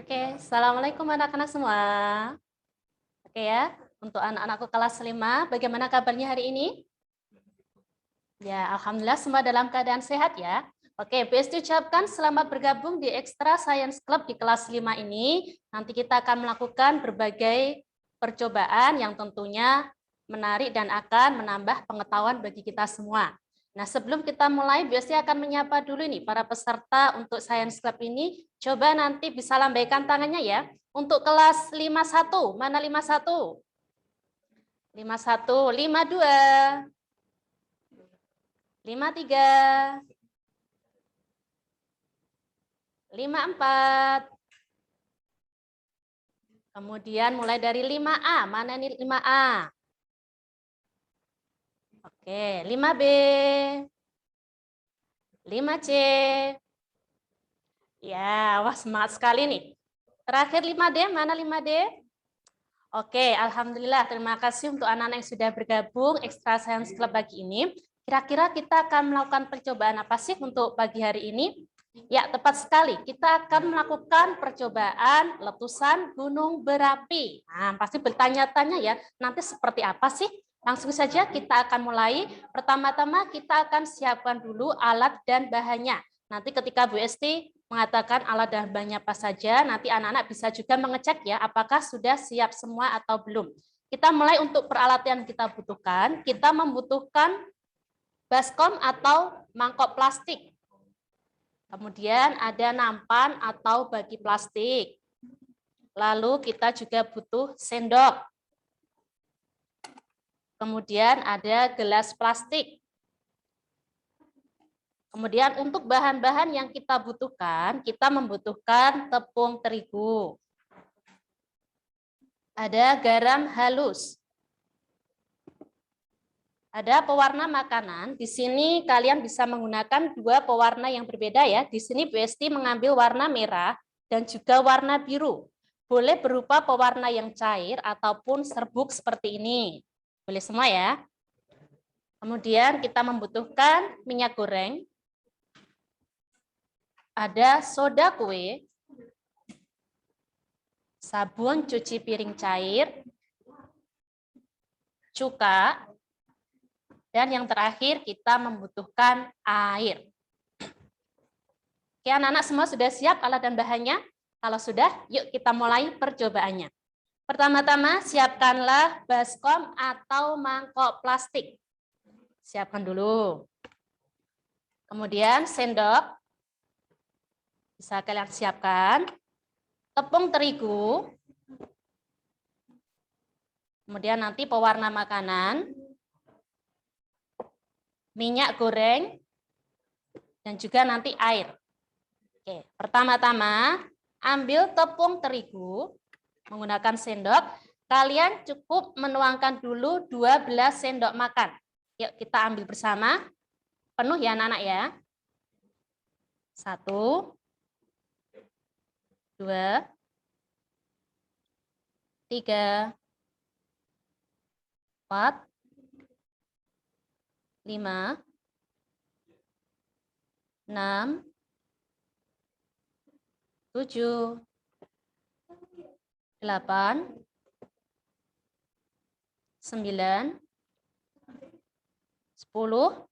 Oke, Assalamualaikum anak-anak semua. Oke ya, untuk anak-anakku kelas 5, bagaimana kabarnya hari ini? Ya, Alhamdulillah semua dalam keadaan sehat ya. Oke, BSD ucapkan selamat bergabung di Extra Science Club di kelas 5 ini. Nanti kita akan melakukan berbagai percobaan yang tentunya menarik dan akan menambah pengetahuan bagi kita semua. Nah, sebelum kita mulai, BSD akan menyapa dulu nih para peserta untuk Science Club ini. Coba nanti bisa lambaikan tangannya ya. Untuk kelas 51, mana 51? 51, 52. 53, 54. Kemudian mulai dari 5A. Mana nih 5A? Oke, 5B. 5C. Ya, wah semangat sekali nih. Terakhir 5D, mana 5D? Oke, Alhamdulillah. Terima kasih untuk anak-anak yang sudah bergabung Extra Science Club pagi ini. Kira-kira kita akan melakukan percobaan apa sih untuk pagi hari ini? Ya, tepat sekali. Kita akan melakukan percobaan letusan gunung berapi. Nah, pasti bertanya-tanya ya, nanti seperti apa sih? Langsung saja kita akan mulai. Pertama-tama kita akan siapkan dulu alat dan bahannya. Nanti ketika Bu Esti mengatakan alat dan bahannya apa saja, nanti anak-anak bisa juga mengecek ya, apakah sudah siap semua atau belum. Kita mulai untuk peralatan yang kita butuhkan. Kita membutuhkan baskom atau mangkok plastik. Kemudian ada nampan atau bagi plastik. Lalu kita juga butuh sendok. Kemudian ada gelas plastik. Kemudian untuk bahan-bahan yang kita butuhkan, kita membutuhkan tepung terigu. Ada garam halus. Ada pewarna makanan. Di sini kalian bisa menggunakan dua pewarna yang berbeda ya. Di sini Bu Esti mengambil warna merah dan juga warna biru. Boleh berupa pewarna yang cair ataupun serbuk seperti ini. Boleh semua ya. Kemudian kita membutuhkan minyak goreng. Ada soda kue. Sabun cuci piring cair. Cuka. Dan yang terakhir kita membutuhkan air. Oke, anak-anak semua sudah siap alat dan bahannya? Kalau sudah, yuk kita mulai percobaannya. Pertama-tama siapkanlah baskom atau mangkok plastik. Siapkan dulu. Kemudian sendok. Bisa kalian siapkan. Tepung terigu. Kemudian nanti pewarna makanan. Minyak goreng, dan juga nanti air. Oke, pertama-tama ambil tepung terigu menggunakan sendok. Kalian cukup menuangkan dulu 12 sendok makan. Yuk kita ambil bersama. Penuh ya anak-anak ya. 1, 2, 3, 4, 5, 6, 7, 8, 9, 10,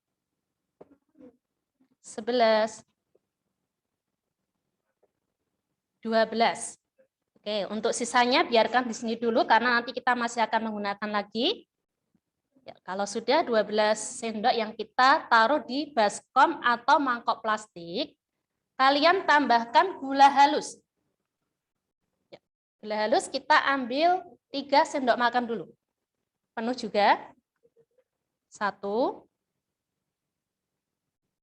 11, 12. Oke, untuk sisanya biarkan di sini dulu karena nanti kita masih akan menggunakan lagi. Ya, kalau sudah 12 sendok yang kita taruh di baskom atau mangkok plastik, kalian tambahkan gula halus. Ya, gula halus kita ambil 3 sendok makan dulu. Penuh juga. 1,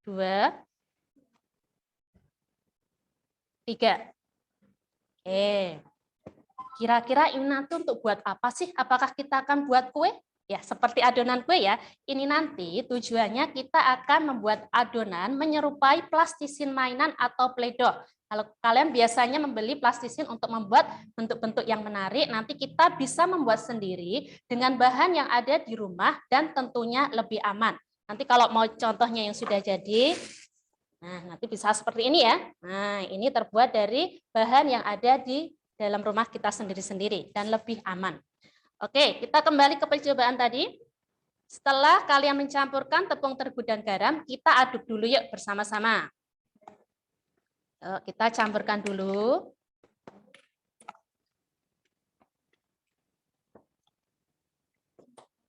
2, 3. Oke. Kira-kira ini nanti untuk buat apa sih? Apakah kita akan buat kue? Ya, seperti adonan kue ya. Ini nanti tujuannya kita akan membuat adonan menyerupai plastisin mainan atau Play-Doh. Kalau kalian biasanya membeli plastisin untuk membuat bentuk-bentuk yang menarik, nanti kita bisa membuat sendiri dengan bahan yang ada di rumah dan tentunya lebih aman. Nanti kalau mau contohnya yang sudah jadi, Nah, nanti bisa seperti ini ya. Nah, ini terbuat dari bahan yang ada di dalam rumah kita sendiri-sendiri dan lebih aman. Oke, kita kembali ke percobaan tadi. Setelah kalian mencampurkan tepung terigu dan garam, kita aduk dulu yuk bersama-sama. Kita campurkan dulu.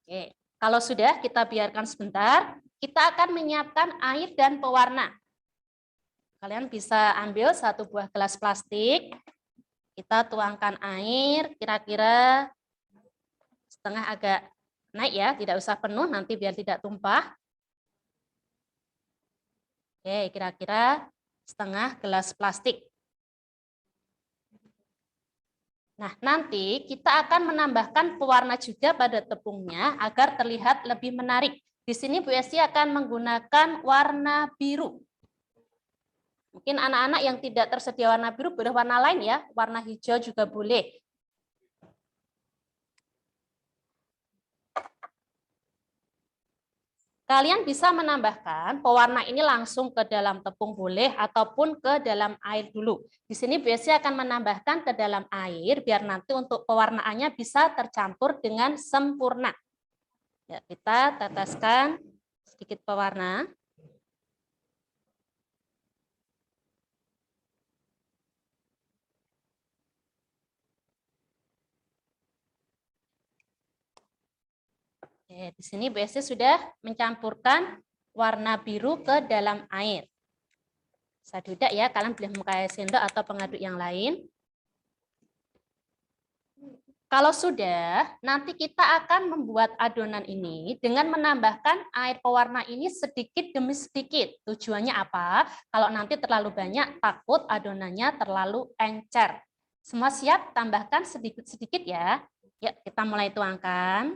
Oke, kalau sudah kita biarkan sebentar, kita akan menyiapkan air dan pewarna. Kalian bisa ambil satu buah gelas plastik, kita tuangkan air, kira-kira setengah agak naik ya, tidak usah penuh nanti biar tidak tumpah. Oke, kira-kira setengah gelas plastik. Nah, nanti kita akan menambahkan pewarna juga pada tepungnya agar terlihat lebih menarik. Di sini Bu Esti akan menggunakan warna biru. Mungkin anak-anak yang tidak tersedia warna biru boleh warna lain ya, warna hijau juga boleh. Kalian bisa menambahkan pewarna ini langsung ke dalam tepung boleh ataupun ke dalam air dulu. Di sini Bu Esti akan menambahkan ke dalam air biar nanti untuk pewarnaannya bisa tercampur dengan sempurna. Ya, kita teteskan sedikit pewarna. Oke, di sini Bu Esti sudah mencampurkan warna biru ke dalam air. Bisa tidak ya, kalian boleh memakai sendok atau pengaduk yang lain. Kalau sudah, nanti kita akan membuat adonan ini dengan menambahkan air pewarna ini sedikit demi sedikit. Tujuannya apa? Kalau nanti terlalu banyak, takut adonannya terlalu encer. Semua siap? Tambahkan sedikit-sedikit ya. Yuk, kita mulai tuangkan.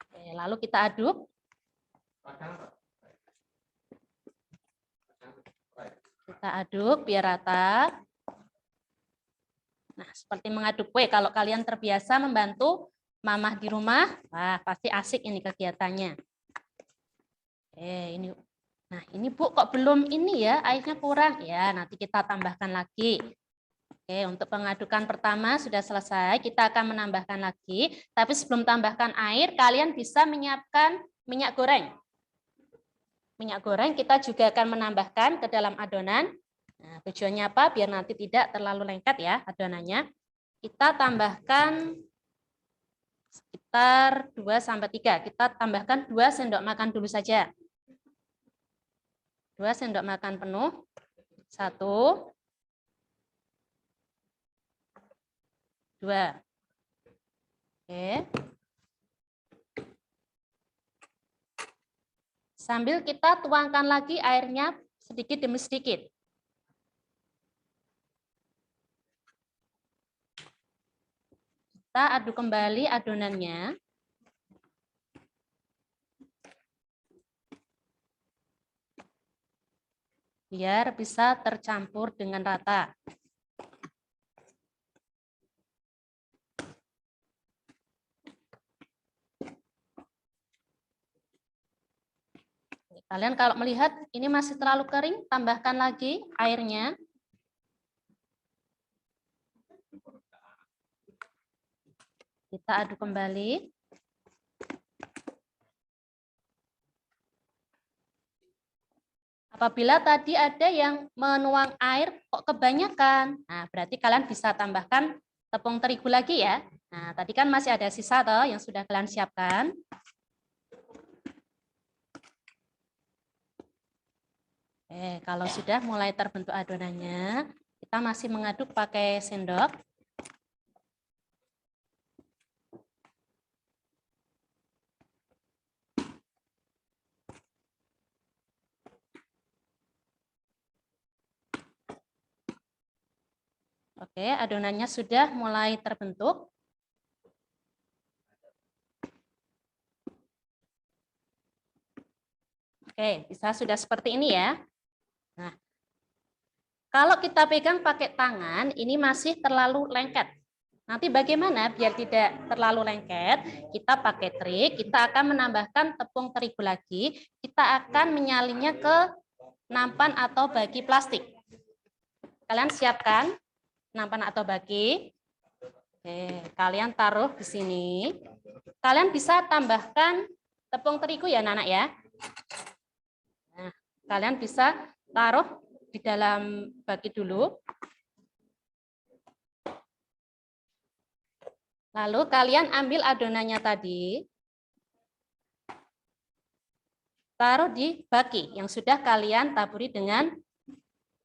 Oke, lalu kita aduk. Kita aduk biar rata. Nah, seperti mengaduk kue. Kalau kalian terbiasa membantu mamah di rumah, wah pasti asik ini kegiatannya. Ini. Nah, ini Bu kok belum ini ya, airnya kurang. Ya, nanti kita tambahkan lagi. Oke, untuk pengadukan pertama sudah selesai, kita akan menambahkan lagi. Tapi sebelum tambahkan air, kalian bisa menyiapkan minyak goreng. Minyak goreng kita juga akan menambahkan ke dalam adonan. Nah, tujuannya apa? Biar nanti tidak terlalu lengket ya adonannya. Kita tambahkan sekitar 2-3. Kita tambahkan 2 sendok makan dulu saja. 2 sendok makan penuh. 1, 2. Oke. Sambil kita tuangkan lagi airnya sedikit demi sedikit. Kita aduk kembali adonannya. Biar bisa tercampur dengan rata. Kalian kalau melihat ini masih terlalu kering, tambahkan lagi airnya. Kita aduk kembali. Apabila tadi ada yang menuang air kok kebanyakan, nah berarti kalian bisa tambahkan tepung terigu lagi ya. Nah, tadi kan masih ada sisa toh yang sudah kalian siapkan. Kalau sudah mulai terbentuk adonannya, kita masih mengaduk pakai sendok. Oke, adonannya sudah mulai terbentuk. Oke, bisa sudah seperti ini ya. Nah, kalau kita pegang pakai tangan, ini masih terlalu lengket. Nanti bagaimana biar tidak terlalu lengket? Kita pakai trik, kita akan menambahkan tepung terigu lagi. Kita akan menyalinnya ke nampan atau bagi plastik. Kalian siapkan nampan atau bagi. Oke, kalian taruh di sini. Kalian bisa tambahkan tepung terigu ya, anak-anak ya. Nah, kalian bisa taruh di dalam bagi dulu. Lalu kalian ambil adonannya tadi, taruh di baki yang sudah kalian taburi dengan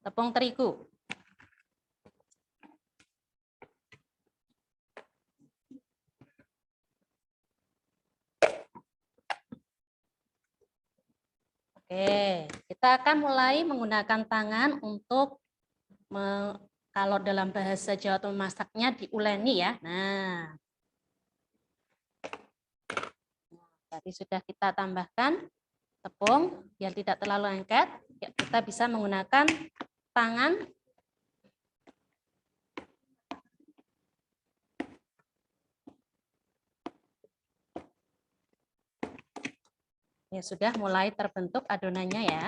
tepung terigu. Oke, kita akan mulai menggunakan tangan untuk kalau dalam bahasa Jawa atau memasaknya diuleni ya. Nah, tadi sudah kita tambahkan tepung biar tidak terlalu lengket. Ya, kita bisa menggunakan tangan. Ya, sudah mulai terbentuk adonannya ya.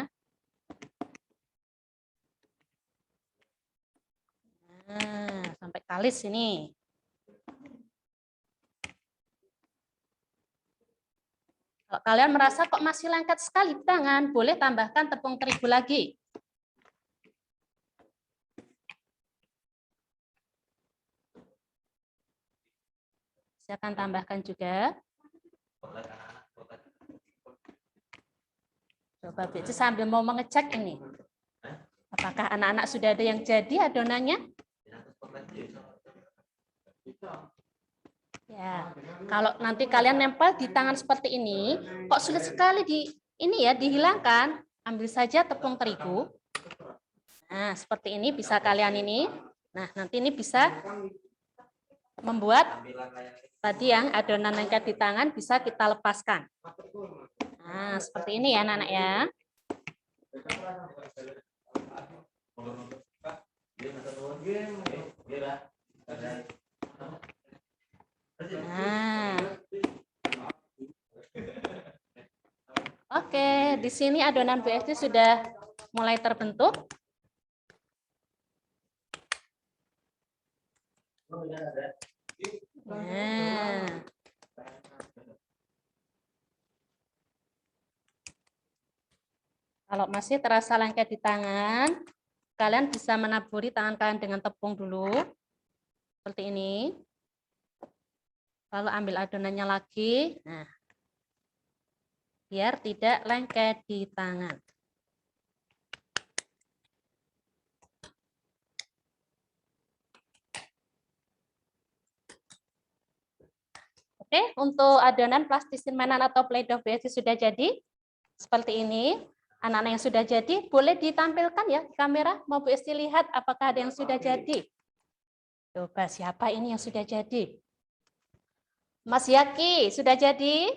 Nah, sampai kalis ini. Kalau kalian merasa kok masih lengket sekali di tangan, boleh tambahkan tepung terigu lagi. Saya akan tambahkan juga. Coba Bici sambil mau mengecek ini. Apakah anak-anak sudah ada yang jadi adonannya? Ya, kalau nanti kalian nempel di tangan seperti ini, kok sulit sekali dihilangkan, ambil saja tepung terigu. Nah, seperti ini bisa kalian ini. Nah, nanti ini bisa membuat tadi yang adonan lengket di tangan bisa kita lepaskan. Nah, seperti ini ya, anak-anak ya. Nah. Oke, di sini adonan BFC sudah mulai terbentuk. Nah. Kalau masih terasa lengket di tangan, kalian bisa menaburi tangan kalian dengan tepung dulu. Seperti ini. Lalu ambil adonannya lagi. Nah, biar tidak lengket di tangan. Oke, untuk adonan plastisin mainan atau play-doh BFC sudah jadi. Seperti ini. Anak-anak yang sudah jadi, boleh ditampilkan ya kamera. Mau Bu Esti lihat apakah ada yang sudah jadi. Coba siapa ini yang sudah jadi? Mas Yaki, sudah jadi?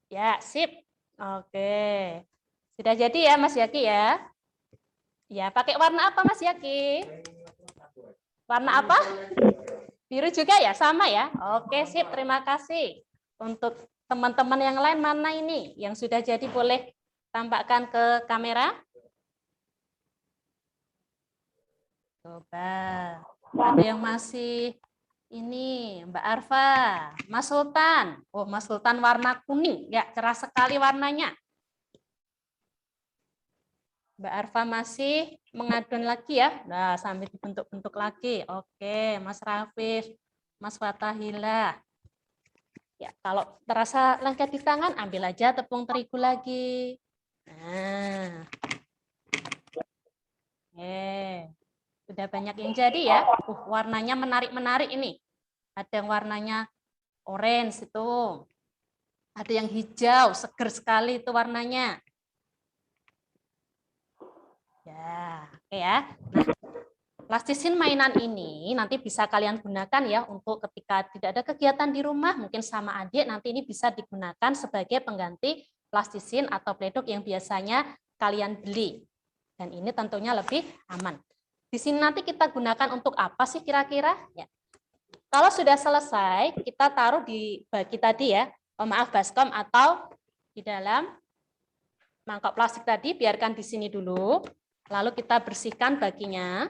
Ya, sip. Oke. Sudah jadi ya Mas Yaki ya? Ya, pakai warna apa Mas Yaki? Warna apa? Biru juga ya? Sama ya? Oke, sip. Terima kasih. Untuk teman-teman yang lain mana ini? Yang sudah jadi boleh tampakkan ke kamera. Coba. Ada yang masih ini, Mbak Arfa, Mas Sultan. Oh, Mas Sultan warna kuning. Ya, cerah sekali warnanya. Mbak Arfa masih mengadon lagi ya. Nah, sambil dibentuk-bentuk lagi. Oke, Mas Rafif, Mas Fatahila. Ya, kalau terasa lengket di tangan, ambil aja tepung terigu lagi. Nah. Sudah banyak yang jadi ya. Warnanya menarik-menarik ini. Ada yang warnanya orange itu. Ada yang hijau, seger sekali itu warnanya. Ya, oke ya. Nah, plastisin mainan ini nanti bisa kalian gunakan ya untuk ketika tidak ada kegiatan di rumah, mungkin sama adik, nanti ini bisa digunakan sebagai pengganti plastisin atau pledok yang biasanya kalian beli. Dan ini tentunya lebih aman. Di sini nanti kita gunakan untuk apa sih kira-kira? Ya. Kalau sudah selesai, kita taruh di bagi tadi ya, maaf baskom atau di dalam mangkok plastik tadi, biarkan di sini dulu. Lalu kita bersihkan baginya.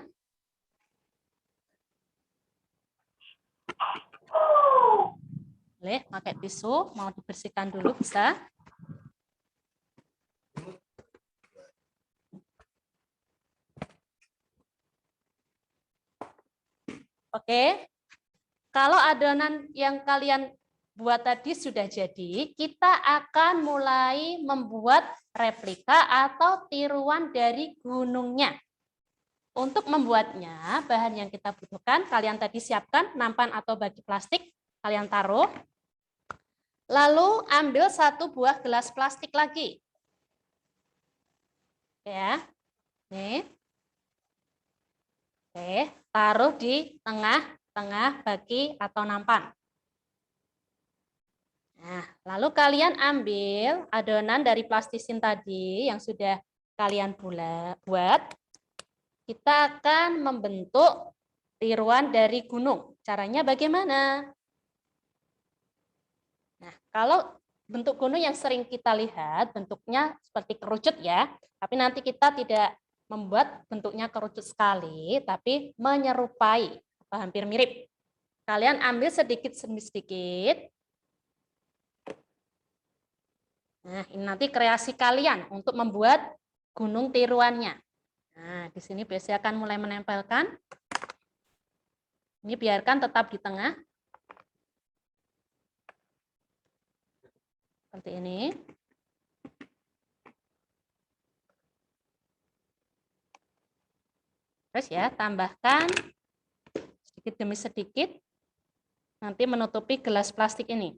Boleh pakai tisu, mau dibersihkan dulu bisa. Oke. Kalau adonan yang kalian buat tadi sudah jadi, kita akan mulai membuat replika atau tiruan dari gunungnya. Untuk membuatnya, bahan yang kita butuhkan, kalian tadi siapkan nampan atau bagi plastik, kalian taruh. Lalu ambil satu buah gelas plastik lagi. Ya, nih. Oke, taruh di tengah bagi atau nampan. Nah, lalu kalian ambil adonan dari plastisin tadi yang sudah kalian buat. Kita akan membentuk tiruan dari gunung. Caranya bagaimana? Nah, kalau bentuk gunung yang sering kita lihat, bentuknya seperti kerucut ya. Tapi nanti kita tidak membuat bentuknya kerucut sekali, tapi menyerupai, atau hampir mirip. Kalian ambil sedikit demi sedikit. Nah, ini nanti kreasi kalian untuk membuat gunung tiruannya. Nah, di sini biasanya akan mulai menempelkan. Ini biarkan tetap di tengah. Seperti ini. Terus ya, tambahkan sedikit demi sedikit. Nanti menutupi gelas plastik ini.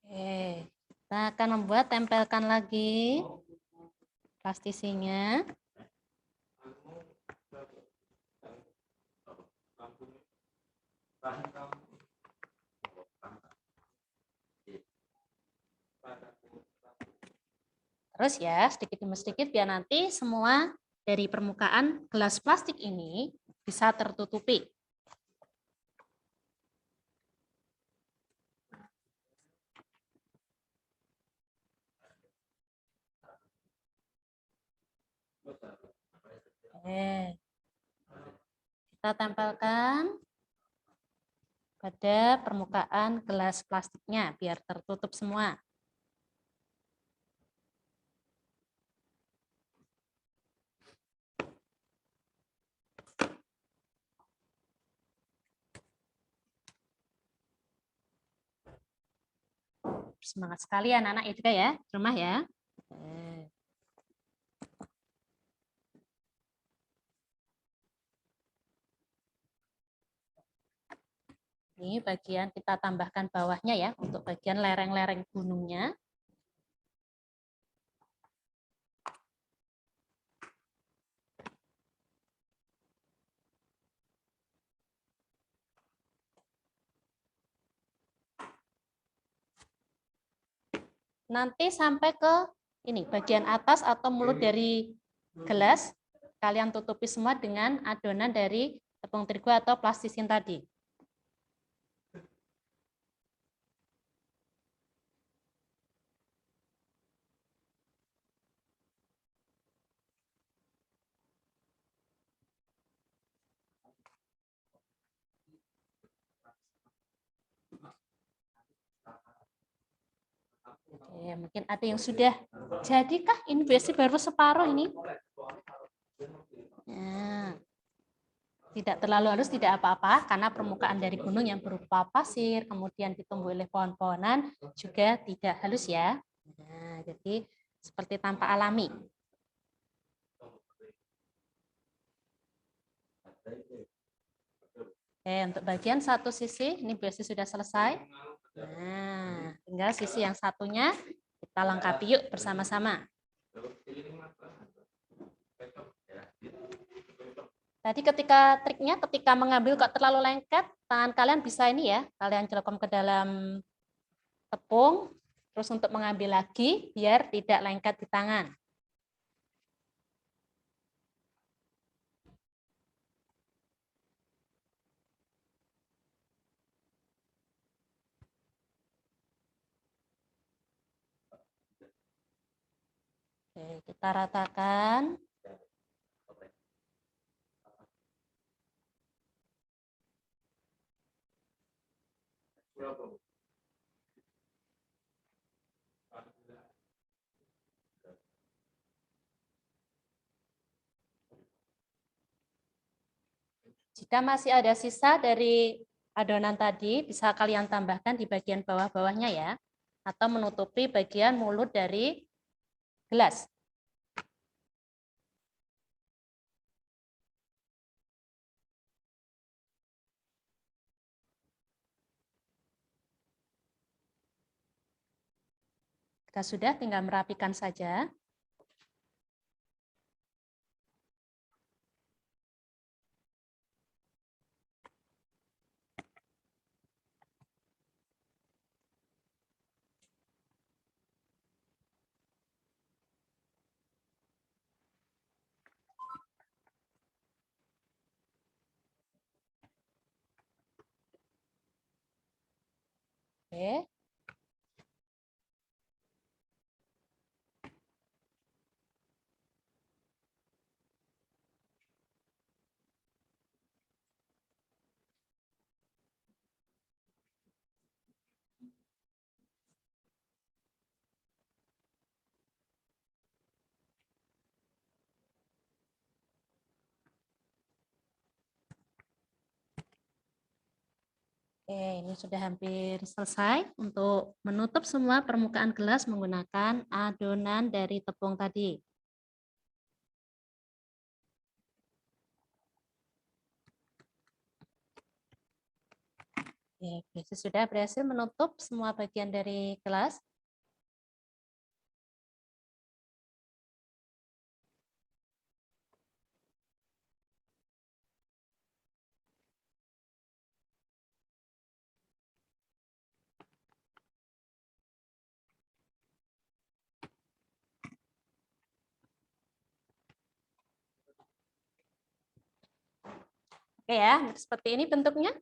Oke, kita akan membuat, tempelkan lagi plastisinya. Terus ya, sedikit demi sedikit biar nanti semua dari permukaan gelas plastik ini bisa tertutupi. Oke. Kita tempelkan pada permukaan gelas plastiknya biar tertutup semua. Semangat sekali anak-anak juga ya, di rumah ya. Ini bagian kita tambahkan bawahnya ya, untuk bagian lereng-lereng gunungnya. Nanti sampai ke ini bagian atas atau mulut dari gelas, kalian tutupi semua dengan adonan dari tepung terigu atau plastisin tadi. Oke, mungkin ada yang sudah jadikah? Ini biasanya baru separuh ini. Nah, tidak terlalu halus, tidak apa-apa, karena permukaan dari gunung yang berupa pasir, kemudian ditumbuhi oleh pohon-pohonan, juga tidak halus ya. Nah, jadi seperti tampak alami. Oke, untuk bagian satu sisi, ini biasanya sudah selesai. Nah, tinggal sisi yang satunya kita lengkapi yuk bersama-sama. Tadi ketika mengambil kok terlalu lengket, tangan kalian bisa ini ya, kalian celupkan ke dalam tepung, Terus untuk mengambil lagi biar tidak lengket di tangan. Oke, kita ratakan. Jika masih ada sisa dari adonan tadi, bisa kalian tambahkan di bagian bawah-bawahnya ya, atau menutupi bagian mulut dari gelas. Jika sudah, tinggal merapikan saja. Oke. Oke, ini sudah hampir selesai untuk menutup semua permukaan gelas menggunakan adonan dari tepung tadi. Oke, sudah berhasil menutup semua bagian dari gelas. Oke ya, seperti ini bentuknya.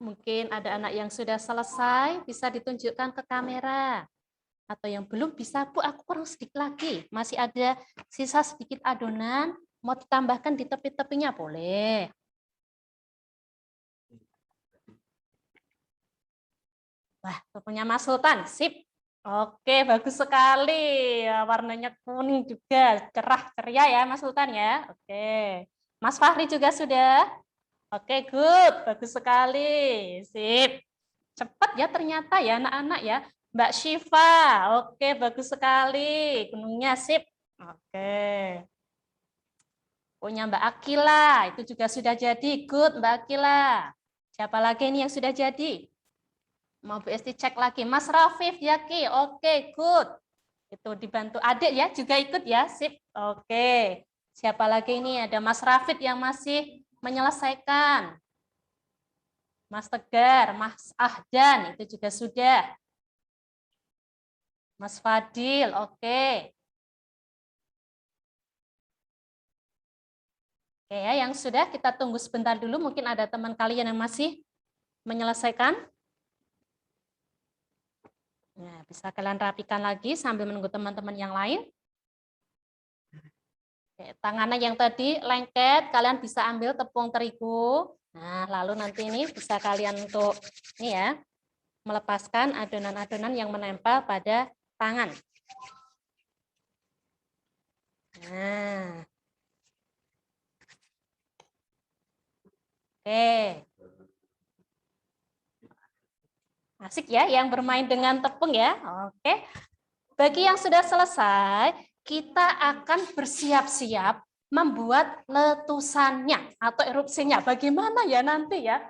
Mungkin ada anak yang sudah selesai, bisa ditunjukkan ke kamera. Atau yang belum bisa, Bu, aku kurang sedikit lagi. Masih ada sisa sedikit adonan, mau ditambahkan di tepi-tepinya, boleh. Wah, tepungnya Mas Sultan, sip. Oke, bagus sekali. Warnanya kuning juga, cerah ceria ya Mas Sultan ya. Oke, Mas Fahri juga sudah. Oke, good. Bagus sekali. Sip. Cepat ya ternyata ya anak-anak ya. Mbak Syifa. Oke, bagus sekali. Gunungnya sip. Oke. Punya Mbak Akila. Itu juga sudah jadi. Good, Mbak Akila. Siapa lagi ini yang sudah jadi? Mau Bu Esti cek lagi. Mas Rafif Yaki. Oke, good. Itu dibantu adik ya, juga ikut ya. Sip. Oke. Siapa lagi ini? Ada Mas Rafid yang masih menyelesaikan. Mas Tegar, Mas Ahdan, itu juga sudah. Mas Fadil, oke. Oke ya, yang sudah kita tunggu sebentar dulu. Mungkin ada teman kalian yang masih menyelesaikan. Nah, bisa kalian rapikan lagi sambil menunggu teman-teman yang lain. Oke, tangannya yang tadi lengket, kalian bisa ambil tepung terigu. Nah, lalu nanti ini bisa kalian untuk ini ya, melepaskan adonan-adonan yang menempel pada tangan. Nah. Oke. Asik ya yang bermain dengan tepung ya. Oke. Bagi yang sudah selesai, kita akan bersiap-siap membuat letusannya atau erupsinya. Bagaimana ya nanti ya?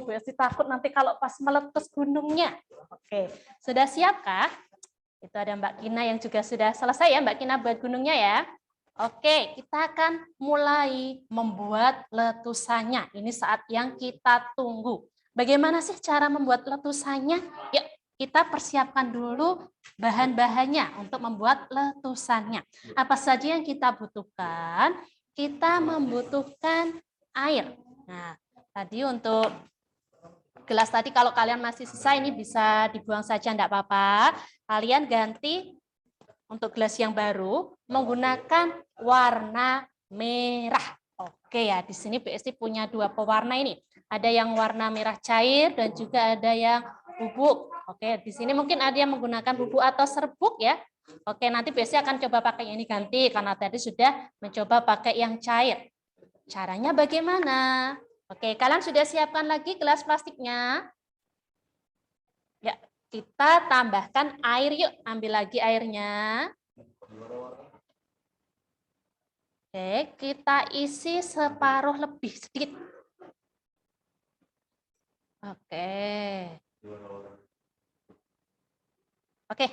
Pasti takut nanti kalau pas meletus gunungnya. Oke, sudah siapkah? Itu ada Mbak Kina yang juga sudah selesai ya, Mbak Kina buat gunungnya ya. Oke, kita akan mulai membuat letusannya. Ini saat yang kita tunggu. Bagaimana sih cara membuat letusannya? Yuk, kita persiapkan dulu bahan-bahannya untuk membuat letusannya. Apa saja yang kita butuhkan? Kita membutuhkan air. Nah, tadi untuk gelas tadi kalau kalian masih sisa ini bisa dibuang saja, enggak apa-apa. Kalian ganti untuk gelas yang baru menggunakan warna merah. Oke ya, di sini BSD punya dua pewarna ini. Ada yang warna merah cair dan juga ada yang bubuk. Oke, di sini mungkin ada yang menggunakan bubuk atau serbuk ya. Oke, nanti BSD akan coba pakai yang ini ganti karena tadi sudah mencoba pakai yang cair. Caranya bagaimana? Oke, kalian sudah siapkan lagi gelas plastiknya? Ya, kita tambahkan air yuk. Ambil lagi airnya. Oke, kita isi separuh lebih sedikit. Oke. Oke.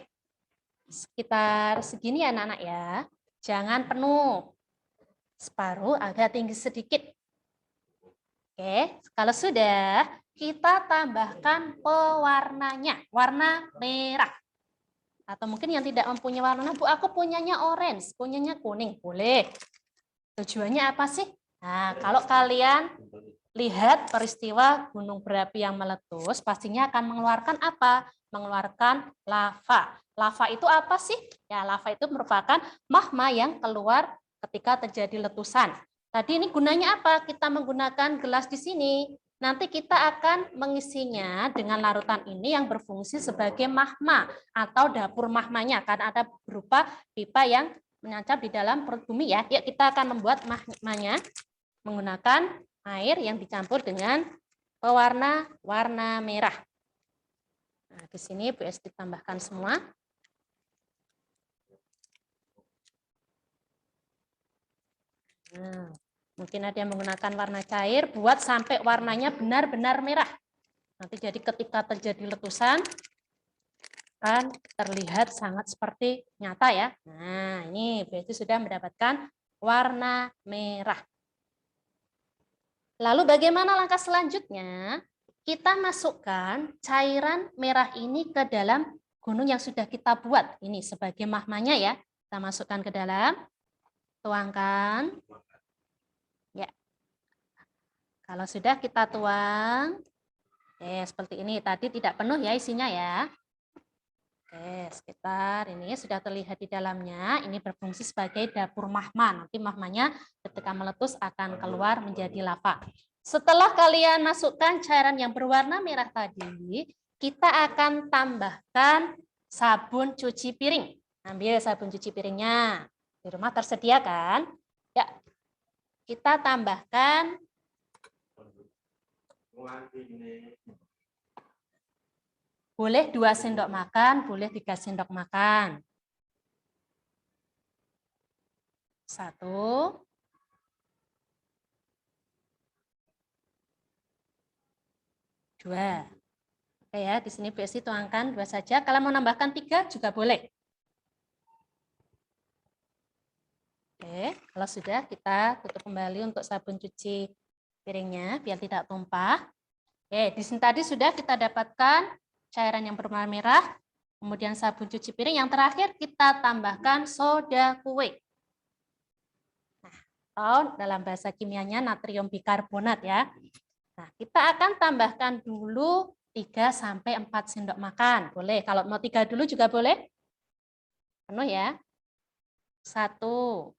Sekitar segini ya anak-anak ya. Jangan penuh. Separuh agak tinggi sedikit. Oke, kalau sudah, kita tambahkan pewarnanya, warna merah. Atau mungkin yang tidak mempunyai warna, Bu, aku punyanya orange, punyanya kuning, boleh. Tujuannya apa sih? Nah, kalau kalian lihat peristiwa gunung berapi yang meletus, pastinya akan mengeluarkan apa? Mengeluarkan lava. Lava itu apa sih? Ya, lava itu merupakan magma yang keluar ketika terjadi letusan. Tadi ini gunanya apa? Kita menggunakan gelas di sini. Nanti kita akan mengisinya dengan larutan ini yang berfungsi sebagai magma atau dapur magmanya, karena ada berupa pipa yang menancap di dalam perut bumi ya. Yuk kita akan membuat magmanya menggunakan air yang dicampur dengan pewarna warna merah. Nah, di sini BSD tambahkan semua. Nah, mungkin ada yang menggunakan warna cair, buat sampai warnanya benar-benar merah. Nanti jadi ketika terjadi letusan, kan terlihat sangat seperti nyata ya. Nah, ini BSD sudah mendapatkan warna merah. Lalu bagaimana langkah selanjutnya? Kita masukkan cairan merah ini ke dalam gunung yang sudah kita buat. Ini sebagai magmanya ya. Kita masukkan ke dalam. Tuangkan. Ya. Kalau sudah kita tuang. Seperti ini. Tadi tidak penuh ya isinya ya. Sekitar ini sudah terlihat di dalamnya. Ini berfungsi sebagai dapur magma. Nanti magmanya ketika meletus akan keluar menjadi lava. Setelah kalian masukkan cairan yang berwarna merah tadi, kita akan tambahkan sabun cuci piring. Ambil sabun cuci piringnya. Di rumah tersedia kan? Ya. Kita tambahkan boleh 2 sendok makan, boleh 3 sendok makan. 1. 2. Oke ya, di sini BSD tuangkan 2 saja. Kalau mau nambahkan 3 juga boleh. Oke, kalau sudah kita tutup kembali untuk sabun cuci piringnya biar tidak tumpah. Oke, di sini tadi sudah kita dapatkan cairan yang berwarna merah, kemudian sabun cuci piring. Yang terakhir kita tambahkan soda kue. Nah, atau dalam bahasa kimianya natrium bikarbonat ya. Nah, kita akan tambahkan dulu 3-4 sendok makan. Boleh, kalau mau 3 dulu juga boleh. Penuh ya. 1,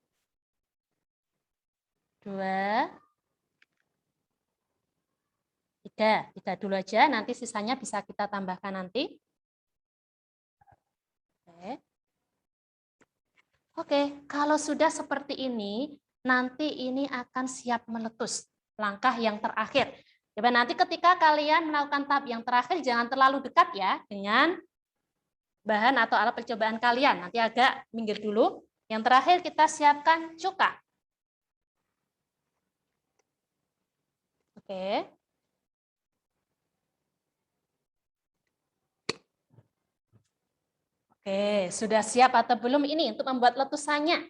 2, 3. 3 dulu aja, nanti sisanya bisa kita tambahkan nanti. Oke, kalau sudah seperti ini, nanti ini akan siap meletus. Langkah yang terakhir. Coba nanti ketika kalian melakukan tahap yang terakhir, jangan terlalu dekat ya dengan bahan atau alat percobaan kalian. Nanti agak minggir dulu. Yang terakhir kita siapkan cuka. Oke. Oke, sudah siap atau belum ini untuk membuat letusannya?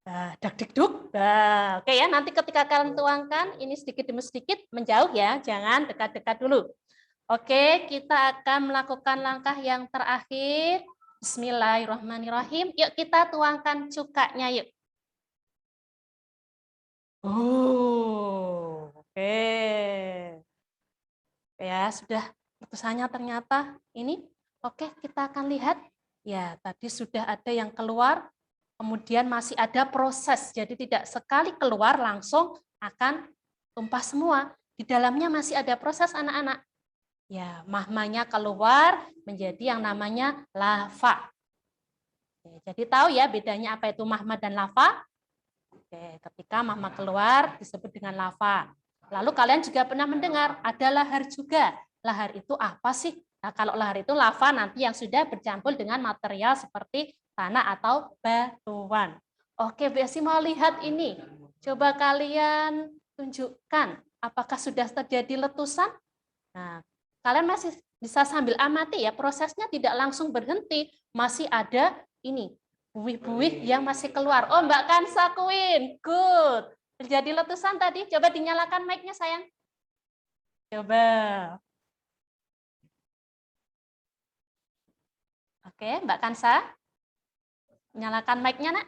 Nah, dak-dik-duk. Nah, oke ya, nanti ketika kalian tuangkan, ini sedikit demi sedikit menjauh ya, jangan dekat-dekat dulu. Oke, kita akan melakukan langkah yang terakhir. Bismillahirrahmanirrahim. Yuk kita tuangkan cukanya yuk. Oke. Ya, sudah letusannya ternyata ini. Oke, kita akan lihat. Ya, tadi sudah ada yang keluar, kemudian masih ada proses. Jadi tidak sekali keluar langsung akan tumpah semua. Di dalamnya masih ada proses anak-anak. Ya, mahmanya keluar menjadi yang namanya lava. Jadi tahu ya bedanya apa itu mahma dan lava? Oke, ketika mahma keluar disebut dengan lava. Lalu kalian juga pernah mendengar ada lahar juga. Lahar itu apa sih? Nah, kalau lahar itu lava nanti yang sudah bercampur dengan material seperti tanah atau batuan. Oke, Besi mau lihat ini. Coba kalian tunjukkan apakah sudah terjadi letusan? Nah, kalian masih bisa sambil amati ya, prosesnya tidak langsung berhenti, masih ada ini buih-buih yang masih keluar. Oh, Mbak Kansa Queen, good. Terjadi letusan tadi, coba dinyalakan mic-nya sayang. Coba. Oke, Mbak Kansa. Nyalakan mic-nya, Nak.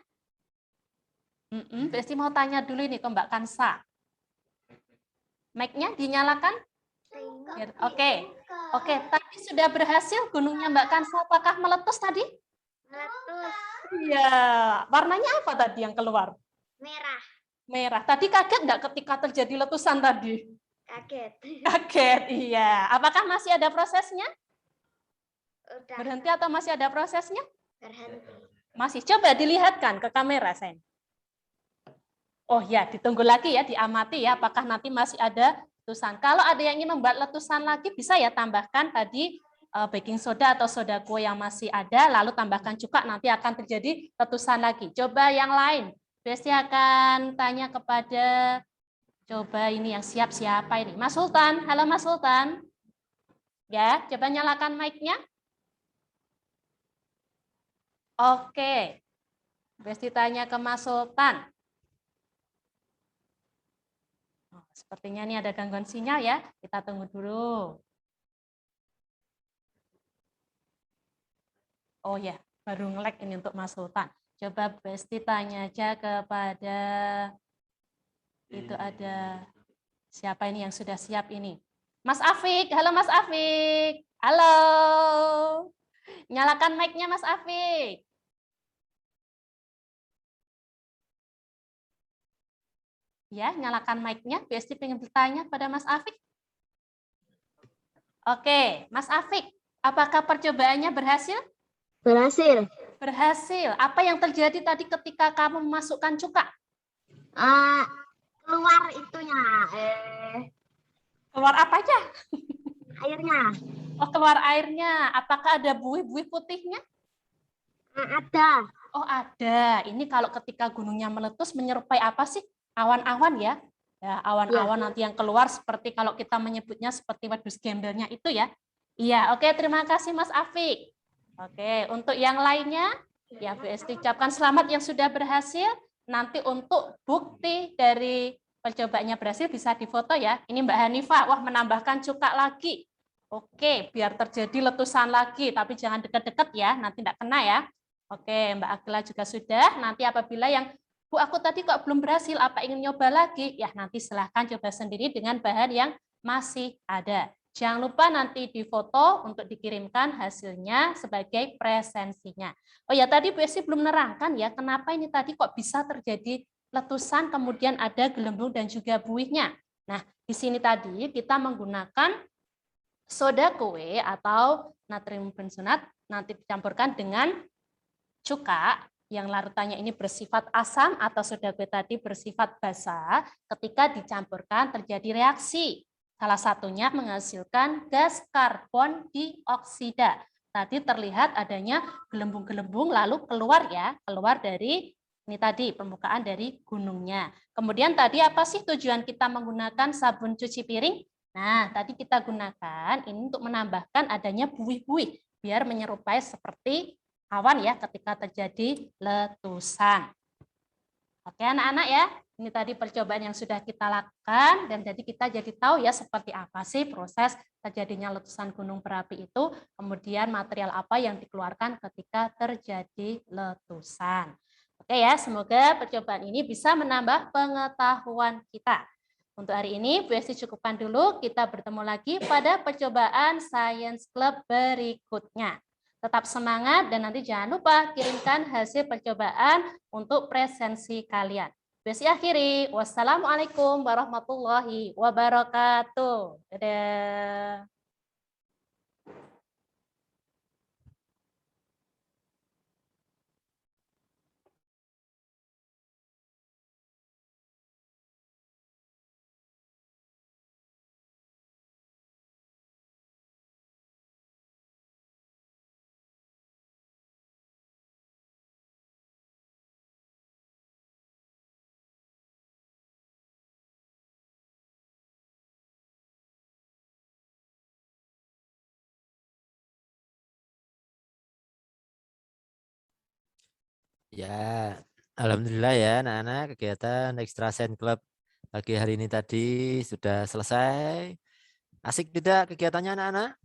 Besti mau tanya dulu ini ke Mbak Kansa. Mic-nya dinyalakan? Oke. Oke, tadi sudah berhasil gunungnya Mbak Kansa, apakah meletus tadi? Meletus. Iya. Warnanya apa tadi yang keluar? Merah. Merah. Tadi kaget nggak ketika terjadi letusan tadi? Kaget. Kaget, iya. Apakah masih ada prosesnya? Udah. Berhenti atau masih ada prosesnya? Berhenti. Masih. Coba dilihatkan ke kamera, Sen. Oh ya, ditunggu lagi ya, diamati ya, apakah nanti masih ada letusan. Kalau ada yang ingin membuat letusan lagi, bisa ya tambahkan tadi baking soda atau soda kue yang masih ada, lalu tambahkan cuka, nanti akan terjadi letusan lagi. Coba yang lain. Besti akan tanya kepada, coba ini yang siap siapa ini? Mas Sultan, halo Mas Sultan. Ya, coba nyalakan mic-nya. Oke. Besti tanya ke Mas Sultan. Sepertinya ini ada gangguan sinyal ya. Kita tunggu dulu. Oh ya, baru nge-lag ini untuk Mas Sultan. Coba Besti tanya aja kepada itu ada siapa ini yang sudah siap ini? Mas Afik, halo Mas Afik. Halo. Nyalakan mic-nya Mas Afik. Ya, nyalakan mic-nya. Besti pengen bertanya pada Mas Afik. Oke, Mas Afik, apakah percobaannya berhasil? Berhasil. Berhasil. Apa yang terjadi tadi ketika kamu memasukkan cuka? Keluar itunya. Keluar apanya? Airnya. Oh, keluar airnya. Apakah ada buih-buih putihnya? Ada. Oh, ada. Ini kalau ketika gunungnya meletus menyerupai apa sih? Awan-awan ya. Ya, awan-awan nanti yang keluar seperti kalau kita menyebutnya seperti wedus gembelnya itu ya. Iya, oke, terima kasih Mas Afik. Oke, untuk yang lainnya ya BSD ucapkan selamat yang sudah berhasil. Nanti untuk bukti dari percobaannya berhasil bisa difoto ya. Ini Mbak Hanifah, wah menambahkan cuka lagi. Oke, biar terjadi letusan lagi, tapi jangan dekat-dekat ya, nanti tidak kena ya. Oke, Mbak Agila juga sudah. Nanti apabila yang Bu, aku tadi kok belum berhasil, apa ingin nyoba lagi? Ya, nanti silahkan coba sendiri dengan bahan yang masih ada. Jangan lupa nanti difoto untuk dikirimkan hasilnya sebagai presensinya. Oh ya, tadi Bu Esi belum menerangkan ya, kenapa ini tadi kok bisa terjadi letusan, kemudian ada gelembung dan juga buihnya. Nah, di sini tadi kita menggunakan soda kue atau natrium benzoat, nanti dicampurkan dengan cuka, yang larutannya ini bersifat asam atau soda kue tadi bersifat basa, ketika dicampurkan terjadi reaksi. Salah satunya menghasilkan gas karbon dioksida. Tadi terlihat adanya gelembung-gelembung lalu keluar ya, keluar dari ini tadi permukaan dari gunungnya. Kemudian tadi apa sih tujuan kita menggunakan sabun cuci piring? Nah, tadi kita gunakan ini untuk menambahkan adanya buih-buih biar menyerupai seperti awan ya ketika terjadi letusan. Oke anak-anak ya. Ini tadi percobaan yang sudah kita lakukan dan jadi kita jadi tahu ya seperti apa sih proses terjadinya letusan gunung berapi itu, kemudian material apa yang dikeluarkan ketika terjadi letusan. Oke ya, semoga percobaan ini bisa menambah pengetahuan kita. Untuk hari ini Bu Esti cukupkan dulu, kita bertemu lagi pada percobaan Science Club berikutnya. Tetap semangat dan nanti jangan lupa kirimkan hasil percobaan untuk presensi kalian. Besi akhiri. Wassalamualaikum warahmatullahi wabarakatuh. Dadah. Ya, alhamdulillah ya anak-anak, kegiatan Extra Science Club pagi hari ini tadi sudah selesai. Asik tidak kegiatannya anak-anak?